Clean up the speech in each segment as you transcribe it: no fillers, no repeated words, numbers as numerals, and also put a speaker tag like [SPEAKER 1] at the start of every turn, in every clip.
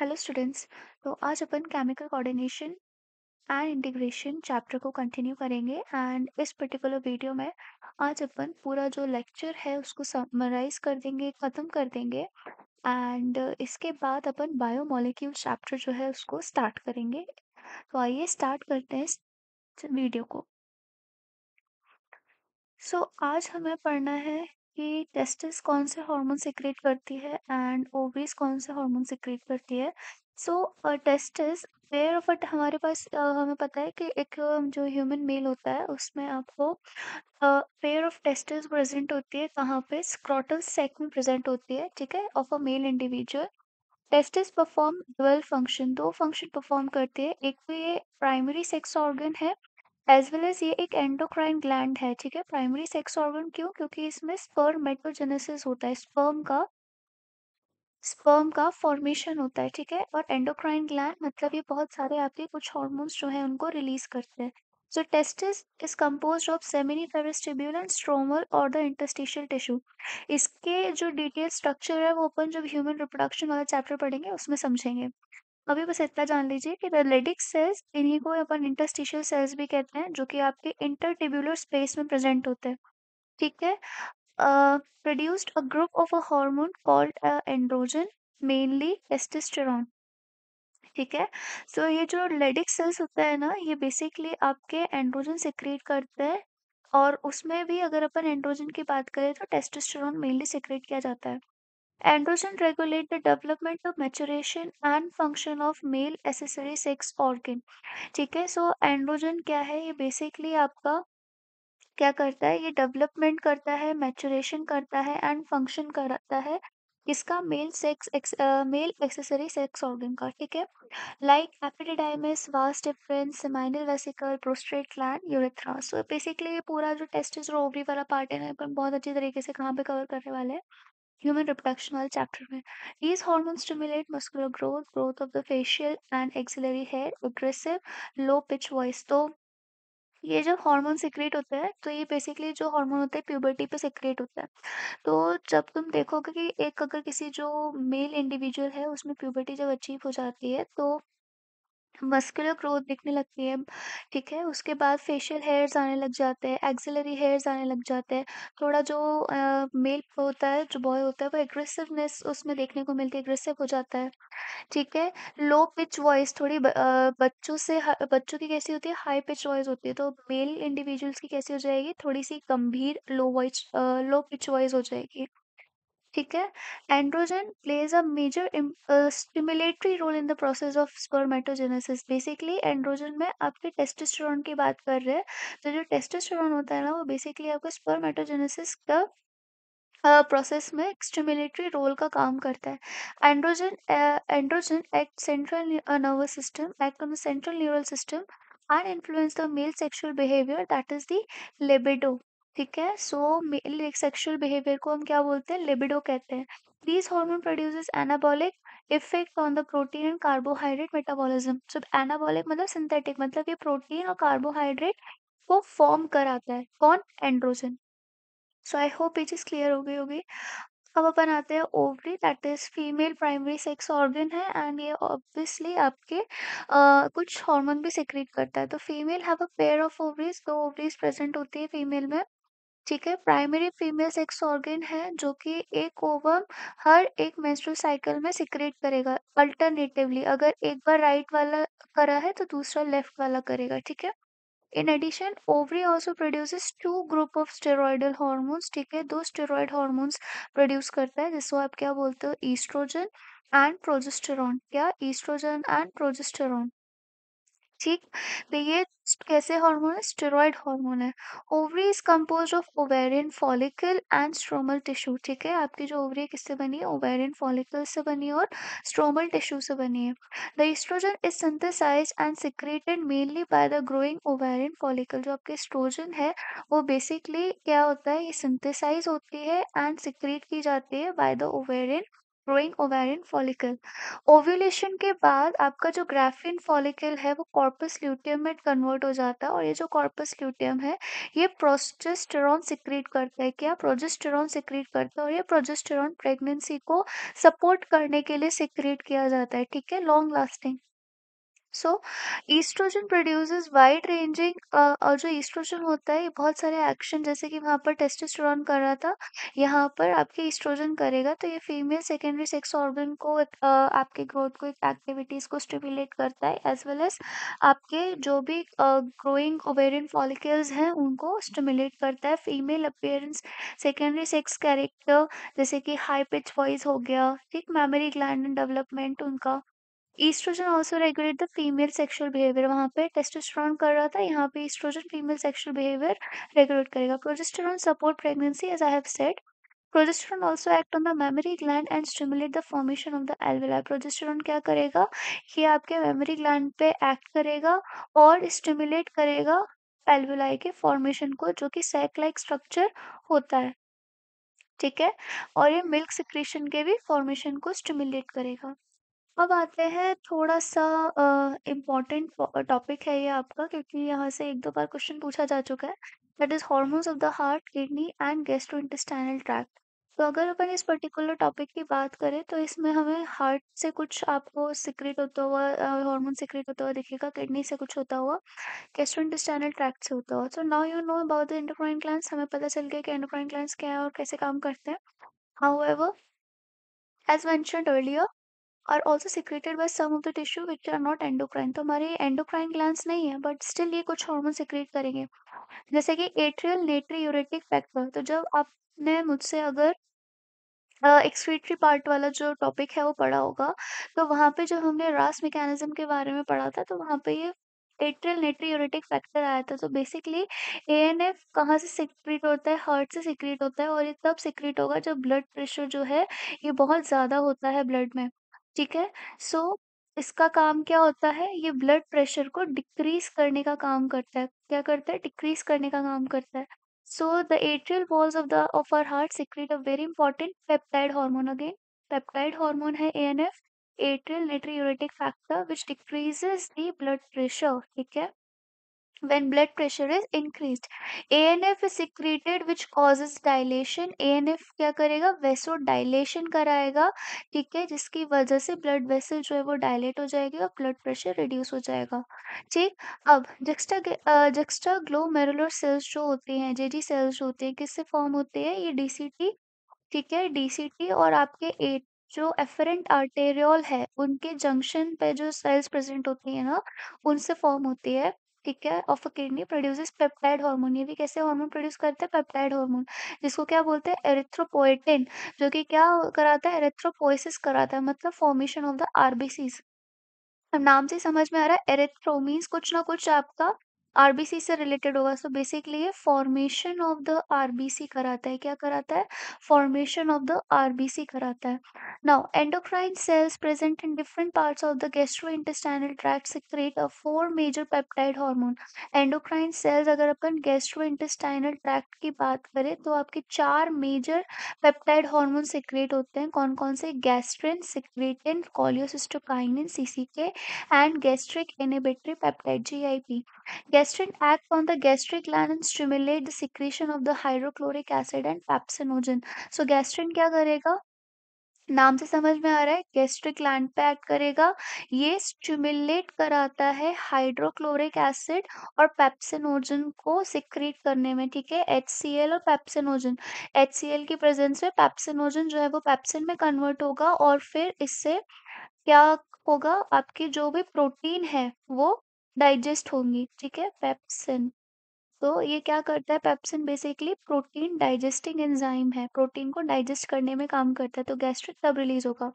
[SPEAKER 1] Hello students. तो आज अपन chemical coordination and integration chapter को कंटिन्यू करेंगे एंड इस पर्टिकुलर वीडियो में आज अपन पूरा जो लेक्चर है उसको समराइज कर देंगे, ख़त्म कर देंगे एंड इसके बाद अपन बायोमोलिक्यूल चैप्टर जो है उसको स्टार्ट करेंगे। तो आइए स्टार्ट करते हैं इस वीडियो को। आज हमें पढ़ना है कि टेस्टिस कौन से हार्मोन सिक्रेट करती है एंड ओवरीज कौन से हार्मोन सिक्रेट करती है। टेस्टिस पेयर ऑफ अट हमारे पास हमें पता है कि एक जो ह्यूमन मेल होता है उसमें आपको पेयर ऑफ टेस्टिस प्रेजेंट होती है। कहाँ पे? स्क्रोटल सैक में प्रेजेंट होती है, ठीक है, of a male individual. Testis perform dual function, दो फंक्शन परफॉर्म करती है। एक तो ये प्राइमरी सेक्स ऑर्गन है एज वेल एज ये एक एंडोक्राइन ग्लैंड है, ठीक है। प्राइमरी सेक्स ऑर्गन क्यों? क्योंकि इसमें स्पर्मेटोजेनेसिस होता है, स्पर्म का फॉर्मेशन होता है, ठीक है। और एंडोक्राइन ग्लैंड मतलब ये बहुत सारे आपके कुछ हार्मोन्स जो है उनको रिलीज करते हैं। So testis is composed of seminiferous tubule and stromal और द इंटरस्टिशियल टिश्यू। इसके जो डिटेल स्ट्रक्चर है वो अपन जब ह्यूमन रिप्रोडक्शन वाला चैप्टर पढ़ेंगे उसमें समझेंगे। अभी बस इतना जान लीजिए कि रेडिक्स सेल्स, इन्हीं को अपन इंटरस्टिशियल सेल्स भी कहते हैं, जो कि आपके इंटरट्यूब्यूलर स्पेस में प्रेजेंट होते हैं, ठीक है। Produced a group of a hormone called androgen, mainly testosterone, ठीक है। ये जो रेडिक सेल्स होता है ना, ये बेसिकली आपके एंड्रोजन सिक्रीट करते हैं। और उसमें भी अगर अपन एंड्रोजन की बात करें तो टेस्टोस्टेरोन मेनली सिक्रेट किया जाता है। Androgen regulate the development of maturation and function of male accessory sex organ, ठीक है। एंड्रोजन क्या है? ये बेसिकली आपका क्या करता है? ये डेवलपमेंट करता है, मैचुरेशन करता है एंड फंक्शन करता है इसका मेल एक्सेसरी सेक्स ऑर्गन का, ठीक है। Like epididymis, vas deferens, seminal vesicle, prostate gland, urethra. Basically ये पूरा जो टेस्टिस और ओवरी वाला पार्ट है ना, अपन बहुत अच्छी तरीके से कहाँ पे कवर करने वाले हैं? ह्यूमन रिप्रोडक्शन वाले चैप्टर में। These hormones stimulate muscular growth, growth of the facial and axillary hair, aggressive, low pitch voice। तो ये जब हार्मोन सिक्रेट होता है तो ये बेसिकली जो हार्मोन होता है प्यूबर्टी पे सिक्रेट होता है। तो जब तुम देखोगे कि एक अगर किसी जो मेल इंडिविजुअल है उसमें प्यूबर्टी जब अचीव हो जाती है तो मस्कुलर ग्रोथ दिखने लगती है, ठीक है। उसके बाद फेशियल हेयर्स आने लग जाते हैं, एक्सिलरी हेयर्स आने लग जाते हैं। थोड़ा जो मेल होता है, जो बॉय होता है, वो एग्रेसिवनेस उसमें देखने को मिलती है, एग्रेसिव हो जाता है, ठीक है। लो पिच वॉइस थोड़ी बच्चों की कैसी होती है? हाई पिच वॉइस होती है। तो मेल इंडिविजुअल्स की कैसी हो जाएगी? थोड़ी सी गंभीर लो पिच वॉइस हो जाएगी, ठीक है। Androgen plays a major stimulatory role in the process of spermatogenesis. Basically androgen में आपके टेस्टोस्टेरोन की बात कर रहे हैं। तो जो टेस्टोस्टेरोन होता है ना, वो बेसिकली आपका स्पर्मेटोजेनेसिस का प्रोसेस में स्टिमुलेटरी रोल का काम करता है। Androgen act central nervous system, act on the central neural system and influence the male sexual behaviour, that is the libido, ठीक है। मेल सेक्सुअल बिहेवियर को हम क्या बोलते हैं? लिबिडो कहते हैं। These hormone produces anabolic effect on the protein and carbohydrate metabolism. जब एनाबॉलिक मतलब सिंथेटिक, मतलब ये प्रोटीन और कार्बोहाइड्रेट को फॉर्म कराता है। कौन? एंड्रोजन। आई होप ये चीज़ क्लियर हो गई होगी। अब अपन आते हैं ovary, that is female primary sex organ है एंड ये ऑब्वियसली आपके कुछ हार्मोन भी सिक्रीट करता है। तो female have a pair of ovaries, तो ओवरीज प्रेजेंट होती है फीमेल में, ठीक है। प्राइमरी फीमेल सेक्स ऑर्गन है जो कि एक ओवम हर एक मेंस्ट्रुअल साइकिल में सिक्रेट करेगा अल्टरनेटिवली। अगर एक बार राइट वाला करा है तो दूसरा लेफ्ट वाला करेगा, ठीक है। In addition, ovary also produces two group of steroidal hormones, ठीक है। दो स्टेरॉइड हॉर्मोन्स प्रोड्यूस करता है जिसको आप क्या बोलते हो? Oestrogen and progesterone. क्या? ईस्ट्रोजन एंड प्रोजेस्टेरॉन, ठीक। तो ये कैसे हार्मोन है? स्टेरॉइड हार्मोन है। Ovary is compose of ovarian follicle and stromal tissue, ठीक है। आपकी जो ओवरी है किससे बनी है? ओवेरियन फॉलिकल से बनी है और स्ट्रोमल टिश्यू से बनी है। The oestrogen is synthesised and secreted mainly by the growing ovarian follicle. जो आपके एस्ट्रोजन है वो बेसिकली क्या होता है? ये सिंथेसाइज होती है एंड सिक्रेट की जाती है by the ovarian growing ovarian follicle. Ovulation के बाद आपका जो ग्राफिन फॉलिकल है वो कॉर्पस ल्यूटियम में कन्वर्ट हो जाता है, और ये जो कॉर्पस ल्यूटियम है ये प्रोजेस्टेरॉन सिक्रीट करता है। क्या? प्रोजेस्टेरॉन सिक्रीट करता है, और ये प्रोजेस्टेरॉन प्रेगनेंसी को सपोर्ट करने के लिए सिक्रीट किया जाता है। ठीक है, लॉन्ग लास्टिंग। सो ईस्ट्रोजन प्रोड्यूसेस वाइड रेंजिंग, और जो ईस्ट्रोजन होता है ये बहुत सारे एक्शन, जैसे कि वहाँ पर टेस्टोस्टेरोन कर रहा था, यहाँ पर आपके ईस्ट्रोजन करेगा, तो ये फीमेल सेकेंडरी सेक्स ऑर्गन को आपके ग्रोथ को, एक्टिविटीज को स्टिमुलेट करता है, एज वेल एज आपके जो भी ग्रोइंग ओवेरियन फॉलिकल्स हैं उनको स्टिमुलेट करता है। Female appearance, secondary sex character, जैसे कि हाई पिच वॉइस हो गया, ठीक, मेमोरी ग्लैंड डेवलपमेंट उनका। Estrogen also regulate the female sexual behaviour, वहाँ पे टेस्टोस्टेरोन कर रहा था, यहाँ पे estrogen female sexual behaviour regulate करेगा। Progesterone support pregnancy, as I have said. Progesterone also act on the mammary gland and stimulate the formation of the alveoli. Progesterone क्या करेगा? ये आपके मेमोरी ग्लैंड पे एक्ट करेगा और स्टिमुलेट करेगा alveoli के फॉर्मेशन को, जो कि सैक लाइक स्ट्रक्चर होता है। ठीक है, और ये मिल्क सिक्रीशन के भी फॉर्मेशन को स्टिमुलेट करेगा। अब आते हैं थोड़ा-सा इम्पोर्टेंट टॉपिक है ये आपका, क्योंकि यहाँ से 1-2 बार क्वेश्चन पूछा जा चुका है। That is hormones of the heart, kidney and gastrointestinal tract. तो अगर अपन इस पर्टिकुलर टॉपिक की बात करें तो इसमें हमें हार्ट से कुछ आपको सीक्रेट होता हुआ हार्मोन सीक्रेट होता हुआ दिखेगा, किडनी से कुछ होता हुआ, गैस्ट्रोइंटेस्टाइनल ट्रैक्ट से होता हुआ। So now you know about the endocrine glands, हमें पता चल गया कि एंडोक्राइन ग्लैंड्स क्या है और कैसे काम करते हैं। However, as mentioned earlier, are also secreted by some of the tissue which are not endocrine. तो हमारे एंडोक्राइन ग्लैंड्स नहीं है, बट स्टिल ये कुछ हार्मोन सिक्रेट करेंगे, जैसे कि एट्रियल नेट्रियूरेटिक फैक्टर। तो जब आपने मुझसे अगर एक्सक्रीटरी पार्ट वाला जो टॉपिक है वो पढ़ा होगा, तो वहाँ पे जब हमने रास मैकेनिज्म के बारे में पढ़ा था, तो वहाँ पे ये एट्रियल नेट्रियूरेटिक फैक्टर आया था। तो बेसिकली एएनएफ कहाँ से सिक्रीट होता है? हार्ट से सिक्रीट होता है, और ये तब सिक्रीट होगा जब ब्लड प्रेशर जो है ये बहुत ज़्यादा होता है ब्लड में। ठीक है, सो इसका काम क्या होता है? ये ब्लड प्रेशर को डिक्रीज करने का काम करता है। क्या करता है? डिक्रीज करने का काम करता है। So the atrial walls of our heart secrete a very important peptide hormone again. Peptide hormone है ANF, atrial natriuretic factor, which decreases the blood pressure. ठीक है, when blood pressure is increased. ANF is secreted which causes dilation. ANF क्या करेगा? vasodilation कराएगा, ठीक है, जिसकी वजह से blood vessel जो है वो dilate हो जाएगी और blood pressure reduce हो जाएगा। ठीक, अब juxta glomerular cells जो होती हैं, JG cells जो होती हैं, किससे फॉर्म होती है? ये DCT, ठीक है, डीसीटी और आपके जो एफरेंट आर्टेरियोल है उनके जंक्शन पे जो सेल्स प्रेजेंट होती है ना, उनसे फॉर्म होती है। ठीक है, of a kidney produces peptide hormone. ये भी कैसे हार्मोन प्रोड्यूस करते हैं? पेप्टाइड हार्मोन, जिसको क्या बोलते हैं? एरिथ्रोपोएटिन, जो कि क्या कराता है? एरिथ्रोपोइसिस कराता है, मतलब फॉर्मेशन ऑफ द आरबीसीज। अब नाम से ही समझ में आ रहा है, एरिथ्रो मीन्स कुछ ना कुछ आपका आरबीसी से रिलेटेड होगा। सो बेसिकली ये फॉर्मेशन ऑफ द आरबीसी कराता है। क्या कराता है? फॉर्मेशन ऑफ द आरबीसी कराता है। Now endocrine cells present in different parts of the gastrointestinal tract secrete a four major peptide hormone। Endocrine cells, अगर अपन गैस्ट्रोइंटेस्टाइनल ट्रैक्ट की बात करें तो आपके 4 मेजर पेप्टाइड हार्मोन सिक्रेट होते हैं। कौन कौन से? Gastrin, secretin, कोलियोसिस्टोकाइनिन, सीसीके, and gastric inhibitory peptide GIP. Gastrin act on the gastric gland and stimulate the secretion of the hydrochloric acid and pepsinogen. So gastrin क्या करेगा? नाम से समझ में आ रहा है, गैस्ट्रिक ग्लैंड पे एक्ट करेगा। ये स्टिमुलेट कराता है हाइड्रोक्लोरिक एसिड और पेप्सिनोजन को सिक्रीट करने में। ठीक है, HCl और पेप्सिनोजन, HCl की प्रेजेंस में पेप्सिनोजन जो है वो पेप्सिन में कन्वर्ट होगा, और फिर इससे क्या होगा? आपकी जो भी प्रोटीन है वो डाइजेस्ट होंगी। ठीक है, पेप्सिन, तो ये क्या करता है? Pepsin basically protein digesting enzyme है, प्रोटीन को डाइजेस्ट करने में काम करता है, तो गैस्ट्रिक तब रिलीज होगा।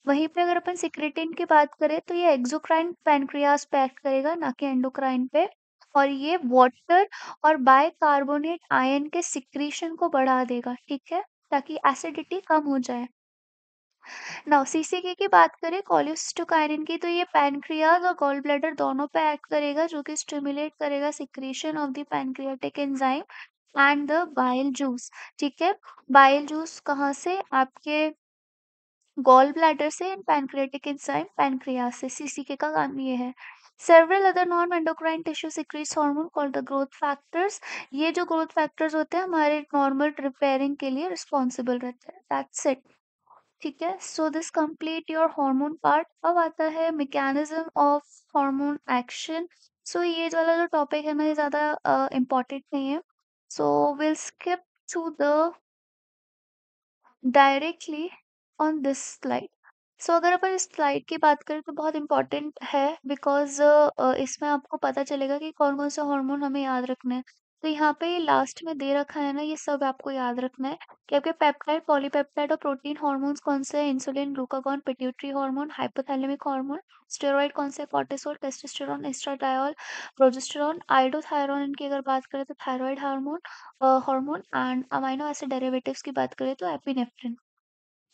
[SPEAKER 1] वहीं पे अगर अपन सिक्रेटिन की बात करें तो ये एक्सोक्राइन पैनक्रियास पे एक्ट करेगा, ना कि एंडोक्राइन पे, और ये वाटर और बाइकार्बोनेट आयन के सिक्रीशन को बढ़ा देगा। ठीक है, ताकि एसिडिटी कम हो जाए। नाउ सीसीके की बात करें, कोलियोसिस्टोकाइनिन की, तो ये पैनक्रियाज और गॉल ब्लैडर दोनों पे एक्ट करेगा, जो कि स्टिमुलेट करेगा secretion of the pancreatic enzyme and the bile juice. ठीक है, बाइल जूस कहाँ से? आपके गॉल ब्लैडर से एंड पैनक्रियाटिक एंजाइम पैनक्रियास से। सीसीके का काम ये है। Several other non endocrine tissue secretes hormone called the growth factors. ये जो ग्रोथ फैक्टर्स होते हैं हमारे नॉर्मल रिपेयरिंग के लिए रिस्पॉन्सिबल रहते हैं। That's it. ठीक है, so this complete your hormone part. अब आता है मैकेनिज्म ऑफ हार्मोन एक्शन। सो ये वाला जो टॉपिक है ना ये ज़्यादा इम्पोर्टेंट नहीं है, so will skip to the directly on this slide. So अगर अपन इस स्लाइड की बात करें तो बहुत इंपॉर्टेंट है, बिकॉज इसमें आपको पता चलेगा कि कौन कौन सा हार्मोन हमें याद रखना है। तो यहाँ पे लास्ट में दे रखा है ना, ये सब आपको याद रखना है कि आपके पेप्टाइड, पॉलीपेप्टाइड और प्रोटीन हार्मोन्स कौन से हैं। Insulin, glucagon, pituitary hormone, hypothalamic hormone. Steroid कौन से, कॉर्टिसोल, टेस्टोस्टेरोन, एस्ट्राडायोल, प्रोजेस्टेरोन, आयोडोथायरोन की अगर बात करें तो thyroid hormone hormone and amino acid derivatives की बात करें तो एपिनेफ्रिन।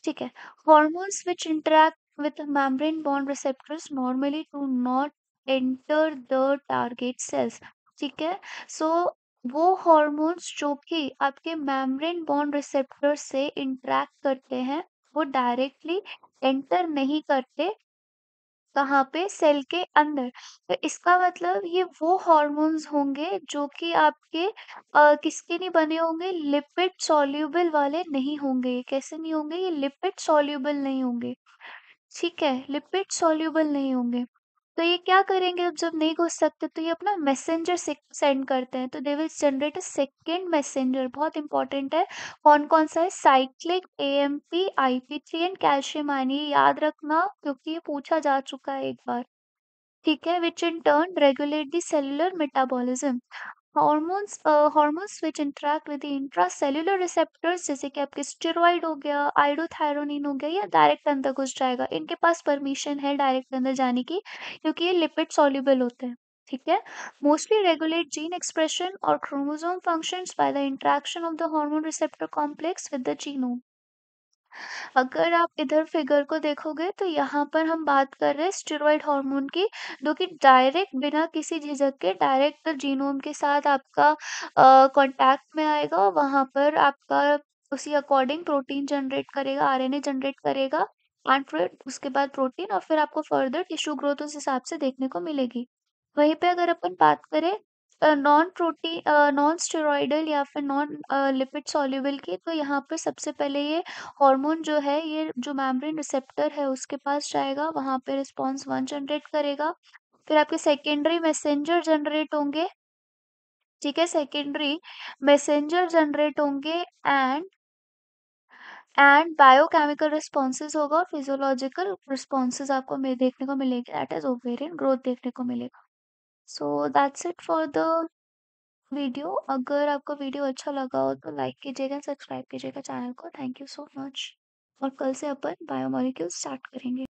[SPEAKER 1] ठीक है। Hormones which interact with membrane bond receptors normally do not enter the target cells। ठीक है। सो वो हॉर्मोन्स जो कि आपके मेम्ब्रेन बॉन्ड रिसेप्टर से इंटरेक्ट करते हैं वो डायरेक्टली एंटर नहीं करते कहाँ पे, सेल के अंदर। तो इसका मतलब ये वो हॉर्मोन्स होंगे जो कि आपके किसके नहीं बने होंगे, लिपिड सॉल्यूबल वाले नहीं होंगे। ये कैसे नहीं होंगे, ये लिपिड सॉल्यूबल नहीं होंगे। ठीक है, लिपिड सॉल्यूबल नहीं होंगे। तो ये क्या करेंगे, अब जब नहीं घुस सकते तो ये अपना मैसेंजर सेंड करते हैं, तो they will generate a second messenger. बहुत इंपॉर्टेंट है। कौन कौन सा है, साइक्लिक एएमपी, आईपी3 एंड कैल्शियम आयन। ये याद रखना क्योंकि ये पूछा जा चुका है एक बार। ठीक है, which in turn regulate the cellular metabolism. Hormones which interact with the intracellular receptors, जैसे कि आपके स्टेरॉइड हो गया, आयोडोथायरोनिन हो गया, या डायरेक्ट अंदर घुस जाएगा। इनके पास परमिशन है डायरेक्ट अंदर जाने की क्योंकि ये लिपिड सॉल्युबल होते हैं। ठीक है। मोस्टली रेगुलेट जीन एक्सप्रेशन और chromosome functions by the interaction of the hormone receptor complex with the genome. अगर आप इधर फिगर को देखोगे तो यहाँ पर हम बात कर रहे हैं स्टेरॉइड हार्मोन की, जो कि डायरेक्ट बिना किसी झिझक के डायरेक्ट जीनोम के साथ आपका कांटेक्ट में आएगा और वहाँ पर आपका उसी अकॉर्डिंग प्रोटीन जनरेट करेगा, आरएनए जनरेट करेगा एंड फिर उसके बाद प्रोटीन, और फिर आपको फर्दर टिश्यू ग्रोथ उस हिसाब से देखने को मिलेगी। वहीं पे अगर अपन बात करें नॉन स्टेरॉइडल या फिर नॉन लिपिड सॉल्युबल की, तो यहाँ पर सबसे पहले ये हार्मोन जो है ये जो मेम्ब्रेन रिसेप्टर है उसके पास जाएगा, वहां पे रिस्पॉन्स 1 जनरेट करेगा। फिर आपके सेकेंडरी मैसेंजर जनरेट होंगे। ठीक है, सेकेंडरी मैसेंजर जनरेट होंगे एंड बायोकेमिकल रिस्पॉन्सेज होगा और फिजियोलॉजिकल रिस्पॉन्सेज आपको देखने को मिलेगी, दैट इज ओवेरियन ग्रोथ देखने को मिलेगा। So that's it for the video. अगर आपको वीडियो अच्छा लगा हो तो लाइक कीजिएगा, सब्सक्राइब कीजिएगा चैनल को। Thank you so much. और कल से अपन बायोमोलिक्यूल्स स्टार्ट करेंगे।